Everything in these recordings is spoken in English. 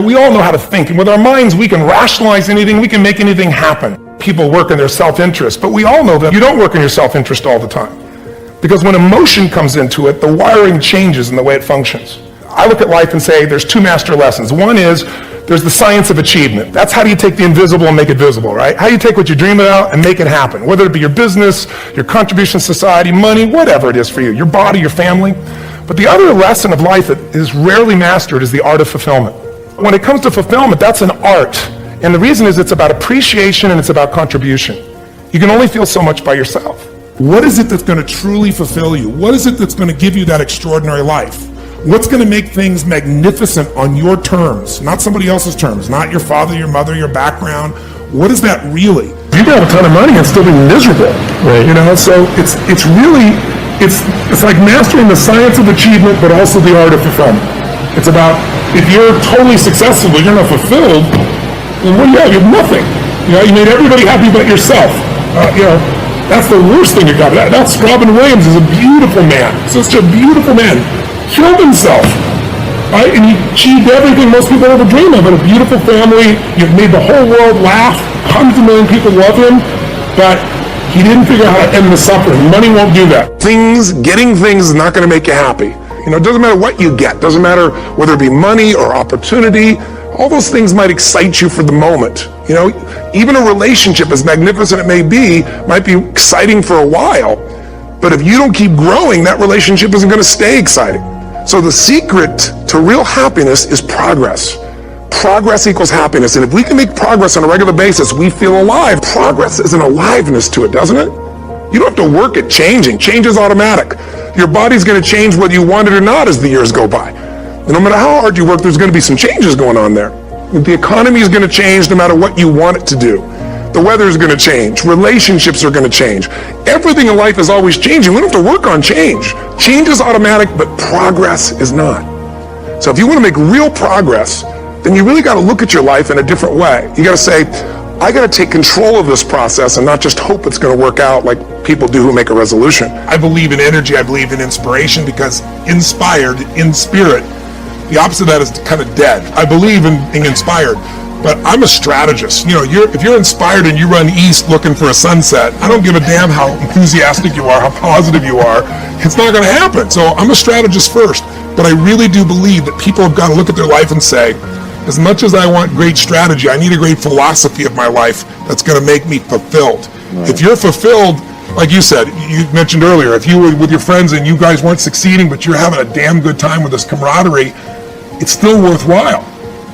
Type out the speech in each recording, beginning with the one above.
We all know how to think, and with our minds we can rationalize anything, we can make anything happen. People work in their self-interest, but we all know that you don't work in your self-interest all the time. Because when emotion comes into it, the wiring changes in the way it functions. I look at life and say there's two master lessons. One is there's the science of achievement. That's how do you take the invisible and make it visible, right? How do you take what you dream about and make it happen? Whether it be your business, your contribution to society, money, whatever it is for you, your body, your family. But the other lesson of life that is rarely mastered is the art of fulfillment. When it comes to fulfillment, that's an art. And the reason is it's about appreciation and it's about contribution. You can only feel so much by yourself. What is it that's going to truly fulfill you? What is it that's going to give you that extraordinary life? What's going to make things magnificent on your terms, not somebody else's terms, not your father, your mother, your background? What is that really? You can have a ton of money and still be miserable, right? You know, so it's like mastering the science of achievement, but also the art of fulfillment. It's about, if you're totally successful, but you're not fulfilled, then what do you have? You have nothing. You know, you made everybody happy but yourself. That's the worst thing you got. That's Robin Williams is a beautiful man. Such a beautiful man. Killed himself, right? And he achieved everything most people ever dream of. And a beautiful family. You've made the whole world laugh. Hundreds of million people love him. But he didn't figure out how to end the suffering. Money won't do that. Getting things is not going to make you happy. You know, it doesn't matter what you get. It doesn't matter whether it be money or opportunity. All those things might excite you for the moment. You know, even a relationship, as magnificent it may be, might be exciting for a while. But if you don't keep growing, that relationship isn't going to stay exciting. So the secret to real happiness is progress. Progress equals happiness. And if we can make progress on a regular basis, we feel alive. Progress is an aliveness to it, doesn't it? You don't have to work at changing. Change is automatic. Your body's going to change whether you want it or not as the years go by. And no matter how hard you work, there's going to be some changes going on there. The economy is going to change no matter what you want it to do. The weather is going to change. Relationships are going to change. Everything in life is always changing. We don't have to work on change. Change is automatic, but progress is not. So if you want to make real progress, then you really got to look at your life in a different way. You got to say, I got to take control of this process and not just hope it's going to work out like people do who make a resolution. I believe in energy. I believe in inspiration, because inspired, in spirit, the opposite of that is kind of dead. I believe in being inspired, but I'm a strategist. You know, if you're inspired and you run east looking for a sunset, I don't give a damn how enthusiastic you are, how positive you are. It's not going to happen. So I'm a strategist first, but I really do believe that people have got to look at their life and say, as much as I want great strategy, I need a great philosophy of my life that's going to make me fulfilled. Right. If you're fulfilled, like you said, you mentioned earlier, if you were with your friends and you guys weren't succeeding, but you're having a damn good time with this camaraderie, it's still worthwhile.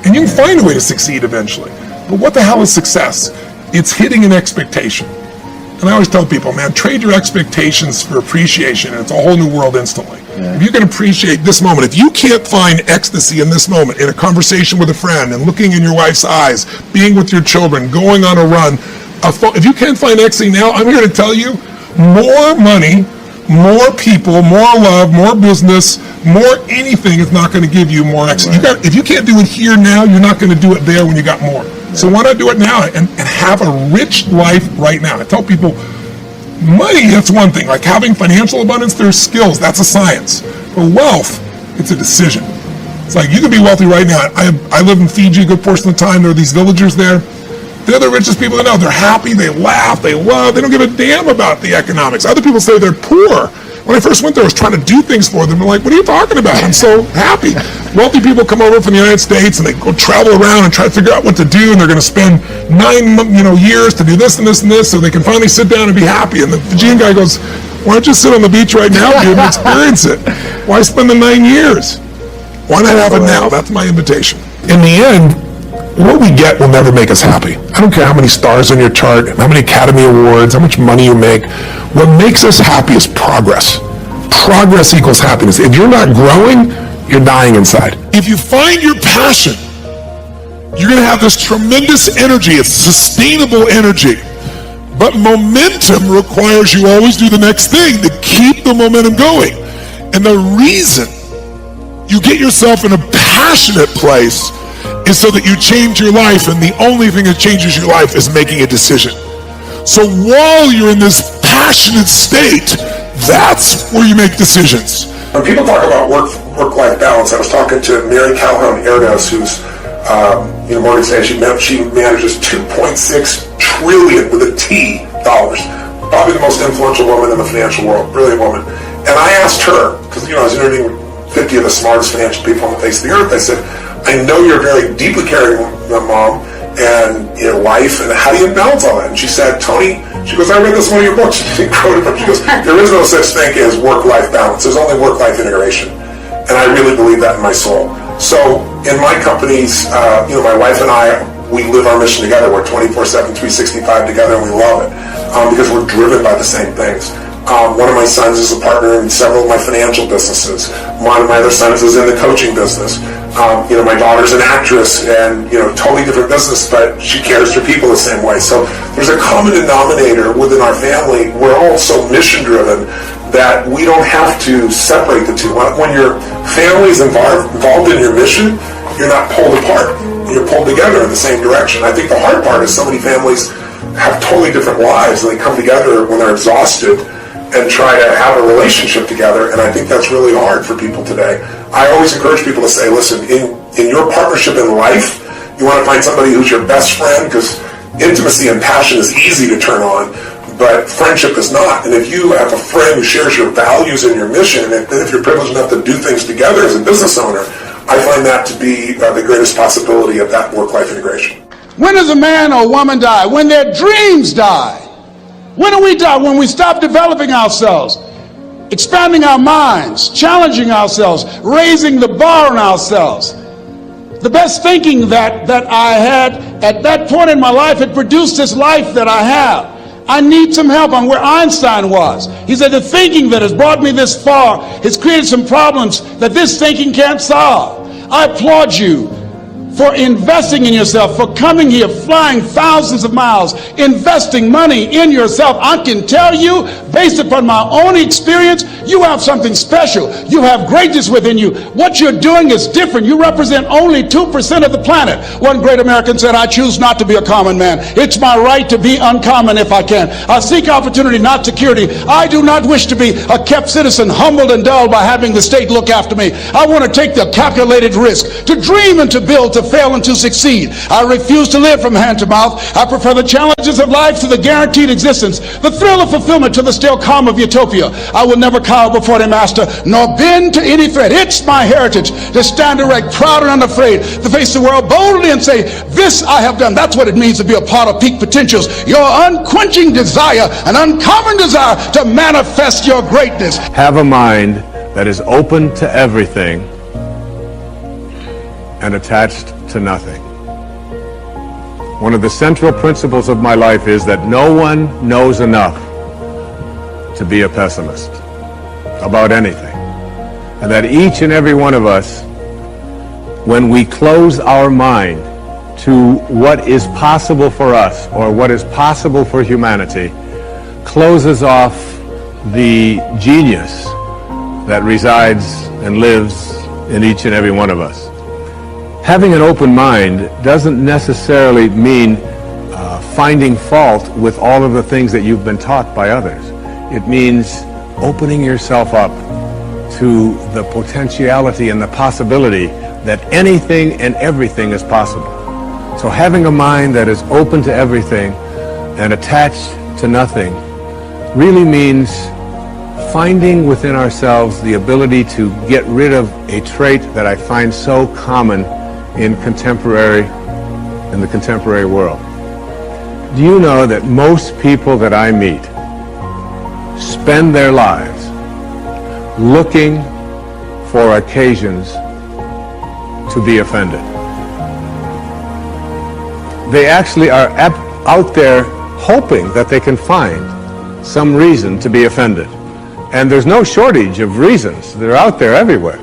And you can find a way to succeed eventually. But what the hell is success? It's hitting an expectation. And I always tell people, man, trade your expectations for appreciation, and it's a whole new world instantly. Yeah. If you can appreciate this moment, if you can't find ecstasy in this moment, in a conversation with a friend, and looking in your wife's eyes, being with your children, going on a run, if you can't find ecstasy now, I'm here to tell you, more money, more people, more love, more business, more anything is not going to give you more ecstasy. Right. If you can't do it here now, you're not going to do it there when you got more. Yeah. So why not do it now and have a rich life right now? I tell people, money, that's one thing. Like having financial abundance, there's skills. That's a science. But wealth, it's a decision. It's like you can be wealthy right now. I live in Fiji a good portion of the time. There are these villagers there. They're the richest people I know. They're happy, they laugh, they love, they don't give a damn about the economics. Other people say they're poor. When I first went there, I was trying to do things for them. They're like, what are you talking about? I'm so happy. Wealthy people come over from the United States and they go travel around and try to figure out what to do, and they're going to spend 9 years to do this and this and this so they can finally sit down and be happy. And the Fijian guy goes, why don't you sit on the beach right now, dude, and experience it? Why spend the 9 years? Why not have it now? That's my invitation. In the end, what we get will never make us happy. I don't care how many stars on your chart, how many Academy Awards, how much money you make. What makes us happy is progress. Progress equals happiness. If you're not growing, you're dying inside. If you find your passion, you're going to have this tremendous energy. It's sustainable energy. But momentum requires you always do the next thing to keep the momentum going. And the reason you get yourself in a passionate place is so that you change your life, and the only thing that changes your life is making a decision. So while you're in this passionate state, that's where you make decisions. When people talk about work-life balance, I was talking to Mary Calhoun Erdos, who's Morgan Stanley, she manages $2.6 trillion with a T dollars. Probably the most influential woman in the financial world, brilliant woman. And I asked her, because I was interviewing 50 of the smartest financial people on the face of the earth. I said, I know you're a very deeply caring mom and your wife, and how do you balance all that? And she said, Tony, she goes, I read this in one of your books. She quoted it. She goes, there is no such thing as work-life balance. There's only work-life integration. And I really believe that in my soul. So in my companies, my wife and I, we live our mission together. We're 24/7, 365 together, and we love it because we're driven by the same things. One of my sons is a partner in several of my financial businesses. One of my other sons is in the coaching business. My daughter's an actress and, totally different business, but she cares for people the same way. So there's a common denominator within our family. We're all so mission driven that we don't have to separate the two. When your family is involved in your mission, you're not pulled apart. You're pulled together in the same direction. I think the hard part is so many families have totally different lives and they come together when they're exhausted and try to have a relationship together, and I think that's really hard for people today. I always encourage people to say, listen, in your partnership in life, you want to find somebody who's your best friend, because intimacy and passion is easy to turn on, but friendship is not. And if you have a friend who shares your values and your mission, and if you're privileged enough to do things together as a business owner, I find that to be the greatest possibility of that work-life integration. When does a man or woman die? When their dreams die. When do we die? When we stop developing ourselves, expanding our minds, challenging ourselves, raising the bar on ourselves. The best thinking that I had at that point in my life had produced this life that I have. I need some help. I'm where Einstein was. He said the thinking that has brought me this far has created some problems that this thinking can't solve. I applaud you for investing in yourself, for coming here, flying thousands of miles, investing money in yourself. I can tell you, based upon my own experience, you have something special. You have greatness within you. What you're doing is different. You represent only 2% of the planet. One great American said, I choose not to be a common man. It's my right to be uncommon if I can. I seek opportunity, not security. I do not wish to be a kept citizen, humbled and dulled by having the state look after me. I want to take the calculated risk, to dream and to build, to fail and to succeed. I refuse to live from hand to mouth. I prefer the challenges of life to the guaranteed existence, the thrill of fulfillment to the still calm of utopia. I will never cower before the master, nor bend to any threat. It's my heritage to stand erect, proud and unafraid, to face the world boldly and say, this I have done. That's what it means to be a part of peak potentials. Your unquenching desire, an uncommon desire to manifest your greatness. Have a mind that is open to everything and attached to nothing. One of the central principles of my life is that no one knows enough to be a pessimist about anything. And that each and every one of us, when we close our mind to what is possible for us or what is possible for humanity, closes off the genius that resides and lives in each and every one of us. Having an open mind doesn't necessarily mean finding fault with all of the things that you've been taught by others. It means opening yourself up to the potentiality and the possibility that anything and everything is possible. So having a mind that is open to everything and attached to nothing really means finding within ourselves the ability to get rid of a trait that I find so common in the contemporary world. Do you know that most people that I meet spend their lives looking for occasions to be offended? They actually are out there hoping that they can find some reason to be offended. And there's no shortage of reasons. They're out there everywhere.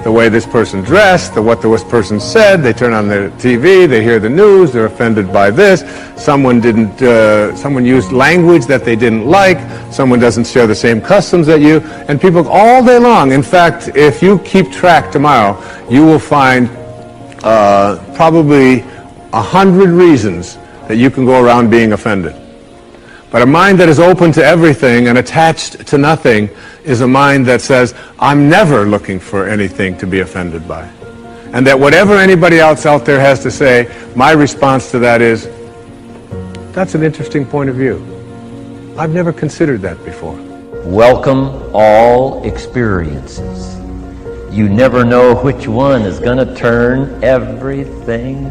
The way this person dressed, what this person said, they turn on their TV, they hear the news, they're offended by this, someone used language that they didn't like, someone doesn't share the same customs that you, and people all day long. In fact, if you keep track tomorrow, you will find probably 100 reasons that you can go around being offended. But a mind that is open to everything and attached to nothing is a mind that says, I'm never looking for anything to be offended by. And that whatever anybody else out there has to say, my response to that is, that's an interesting point of view. I've never considered that before. Welcome all experiences. You never know which one is going to turn everything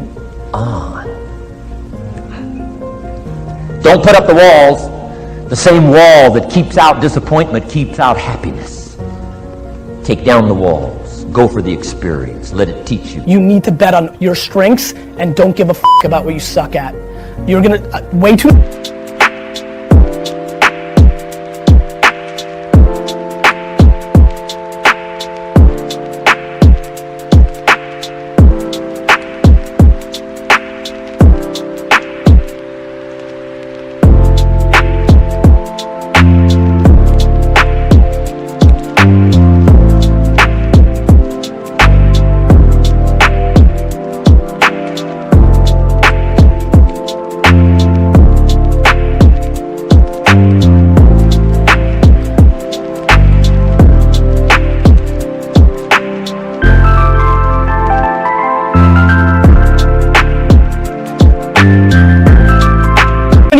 on. Don't put up the walls. The same wall that keeps out disappointment keeps out happiness. Take down the walls. Go for the experience. Let it teach you. You need to bet on your strengths and don't give a f*** about what you suck at. You're gonna, way too...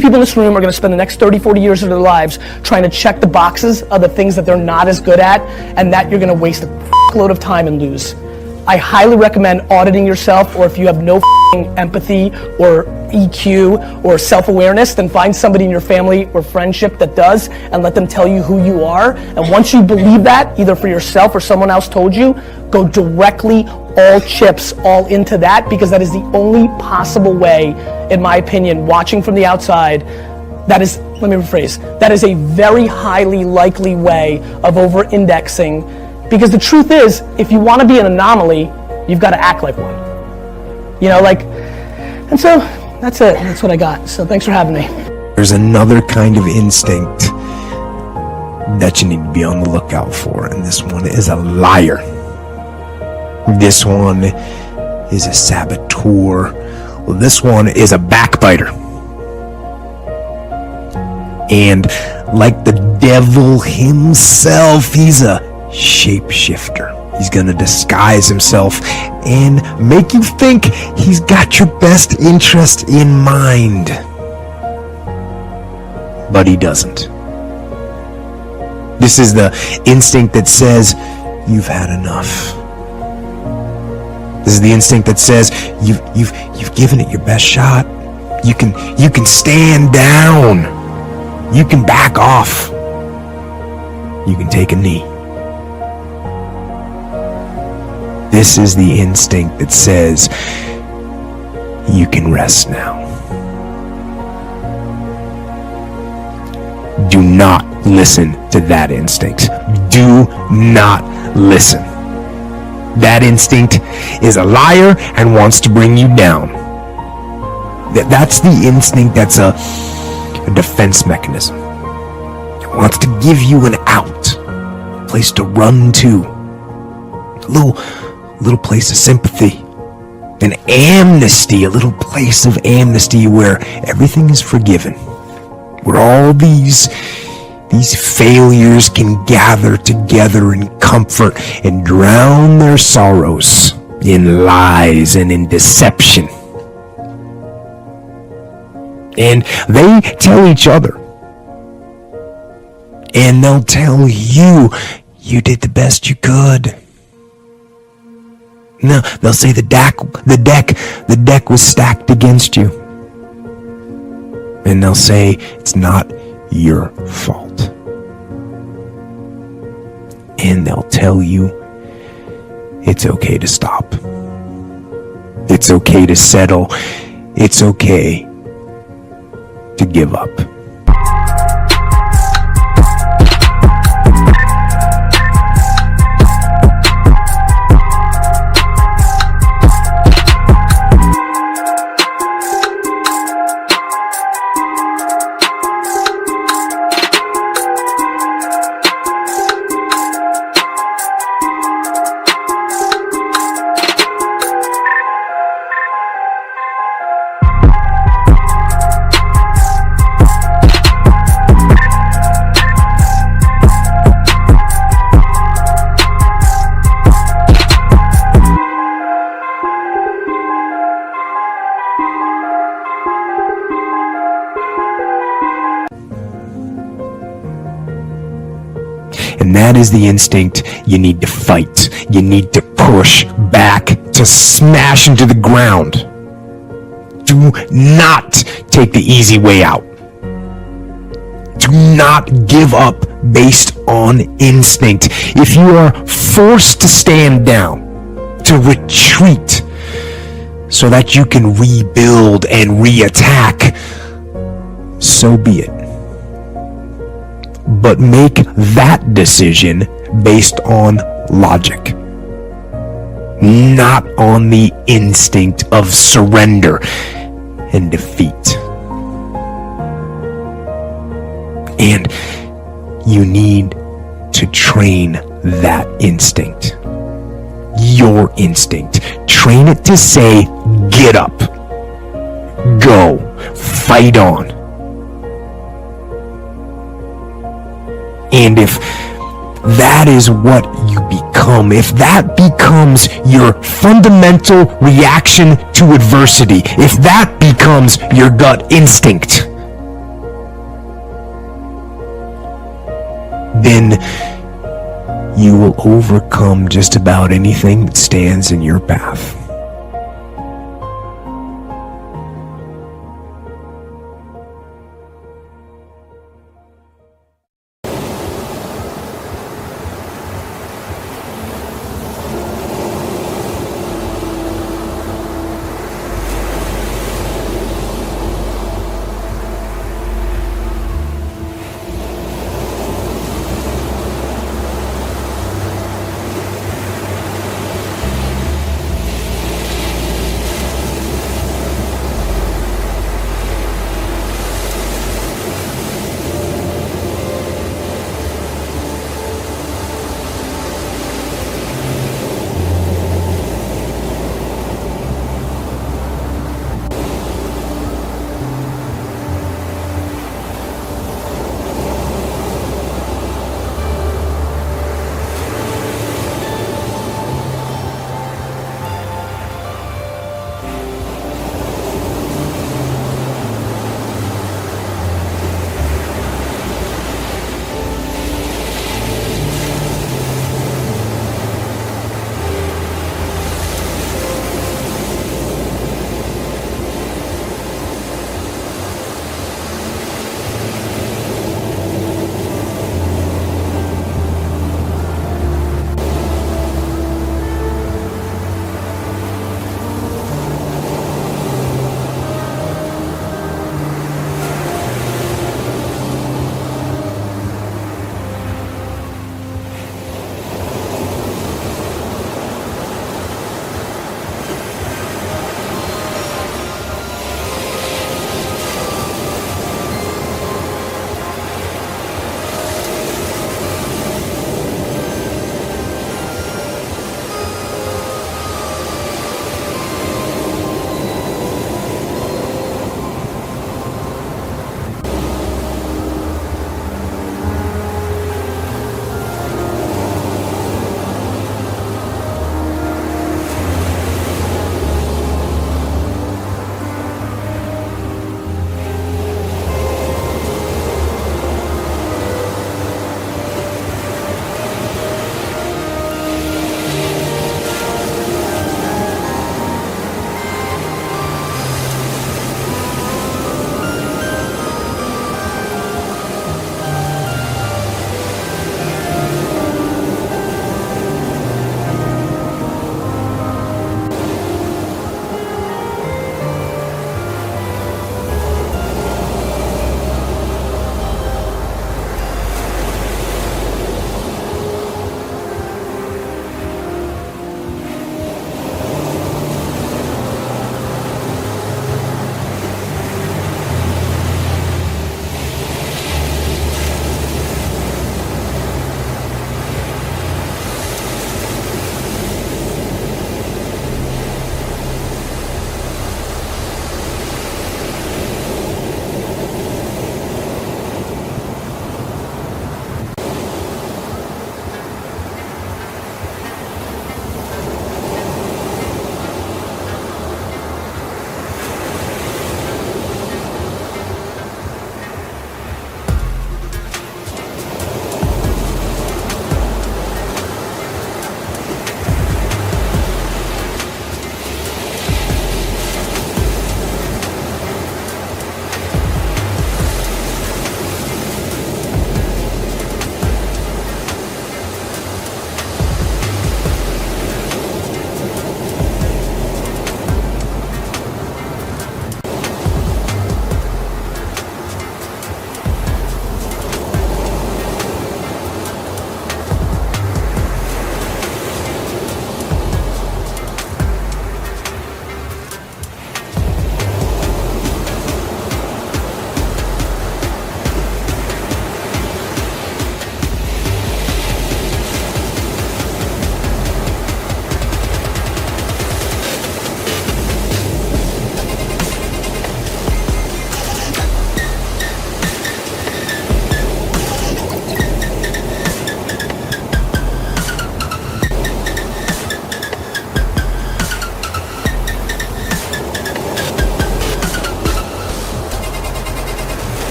People in this room are going to spend the next 30, 40 years of their lives trying to check the boxes of the things that they're not as good at, and that you're going to waste a load of time and lose. I highly recommend auditing yourself, or if you have no empathy or EQ or self-awareness, then find somebody in your family or friendship that does, and let them tell you who you are. And once you believe that, either for yourself or someone else told you, go directly all chips all into that, because that is the only possible way, in my opinion, watching from the outside, that is, let me rephrase, that is a very highly likely way of over-indexing, because the truth is, if you want to be an anomaly, you've got to act like one. You know, like, and so, that's it, that's what I got, so thanks for having me. There's another kind of instinct that you need to be on the lookout for, and this one is a liar. This one is a saboteur. Well, this one is a backbiter. And like the devil himself, he's a shapeshifter. He's gonna disguise himself and make you think he's got your best interest in mind. But he doesn't. This is the instinct that says, you've had enough. This is the instinct that says, you've given it your best shot. You can stand down. You can back off. You can take a knee. This is the instinct that says, you can rest now. Do not listen to that instinct. Do not listen. That instinct is a liar and wants to bring you down. That's the instinct that's a defense mechanism. It wants to give you an out, a place to run to, a little place of sympathy, an amnesty, a little place of amnesty where everything is forgiven, where all these failures can gather together in comfort and drown their sorrows in lies and in deception. And they tell each other, and they'll tell you, you did the best you could. No, they'll say the deck was stacked against you. And they'll say it's not your fault. And they'll tell you it's okay to stop. It's okay to settle. It's okay to give up. And that is the instinct you need to fight. You need to push back, to smash into the ground. Do not take the easy way out. Do not give up based on instinct. If you are forced to stand down, to retreat, so that you can rebuild and re-attack, so be it. But make that decision based on logic, not on the instinct of surrender and defeat. And you need to train that instinct. Your instinct. Train it to say, get up. Go. Fight on. And if that is what you become, if that becomes your fundamental reaction to adversity, if that becomes your gut instinct, then you will overcome just about anything that stands in your path.